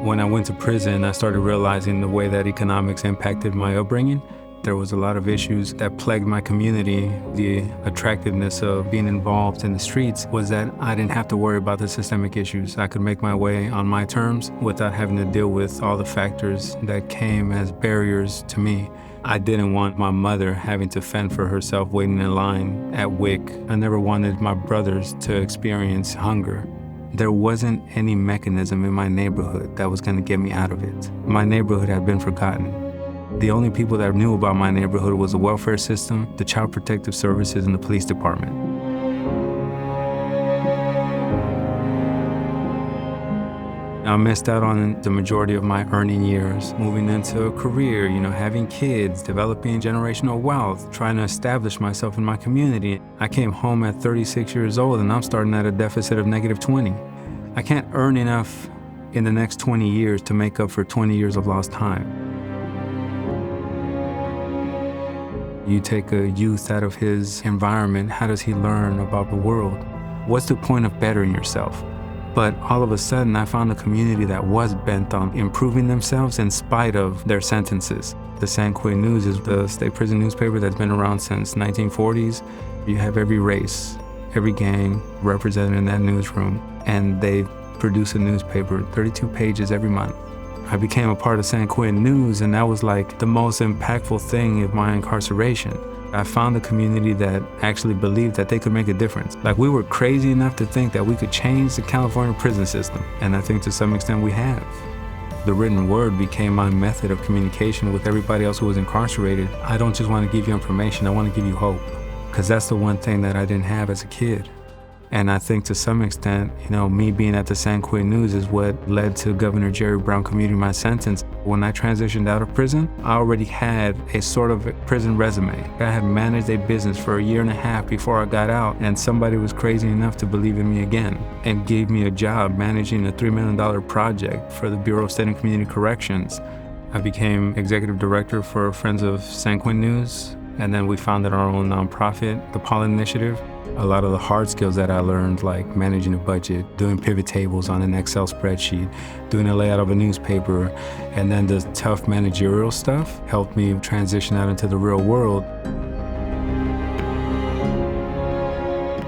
When I went to prison, I started realizing the way that economics impacted my upbringing. There was a lot of issues that plagued my community. The attractiveness of being involved in the streets was that I didn't have to worry about the systemic issues. I could make my way on my terms without having to deal with all the factors that came as barriers to me. I didn't want my mother having to fend for herself waiting in line at WIC. I never wanted my brothers to experience hunger. There wasn't any mechanism in my neighborhood that was going to get me out of it. My neighborhood had been forgotten. The only people that knew about my neighborhood was the welfare system, the child protective services, and the police department. I missed out on the majority of my earning years, moving into a career, having kids, developing generational wealth, trying to establish myself in my community. I came home at 36 years old and I'm starting at a deficit of -20. I can't earn enough in the next 20 years to make up for 20 years of lost time. You take a youth out of his environment, how does he learn about the world? What's the point of bettering yourself? But all of a sudden, I found a community that was bent on improving themselves in spite of their sentences. The San Quentin News is the state prison newspaper that's been around since 1940s. You have every race, every gang represented in that newsroom, and they produce a newspaper, 32 pages every month. I became a part of San Quentin News, and that was like the most impactful thing of my incarceration. I found a community that actually believed that they could make a difference. Like, we were crazy enough to think that we could change the California prison system, and I think to some extent we have. The written word became my method of communication with everybody else who was incarcerated. I don't just want to give you information, I want to give you hope, because that's the one thing that I didn't have as a kid. And I think to some extent, me being at the San Quentin News is what led to Governor Jerry Brown commuting my sentence. When I transitioned out of prison, I already had a sort of prison resume. I had managed a business for a year and a half before I got out, and somebody was crazy enough to believe in me again and gave me a job managing a $3 million project for the Bureau of State and Community Corrections. I became executive director for Friends of San Quentin News, and then we founded our own nonprofit, the Pollen Initiative. A lot of the hard skills that I learned, like managing a budget, doing pivot tables on an Excel spreadsheet, doing a layout of a newspaper, and then the tough managerial stuff helped me transition out into the real world.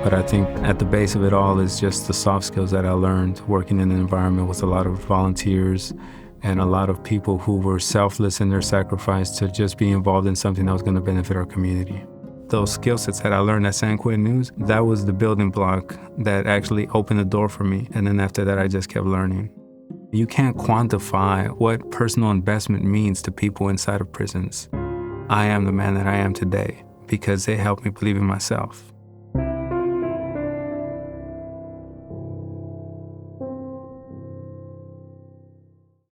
But I think at the base of it all is just the soft skills that I learned working in an environment with a lot of volunteers and a lot of people who were selfless in their sacrifice to just be involved in something that was going to benefit our community. Those skill sets that I learned at San Quentin News, that was the building block that actually opened the door for me. And then after that, I just kept learning. You can't quantify what personal investment means to people inside of prisons. I am the man that I am today because they helped me believe in myself.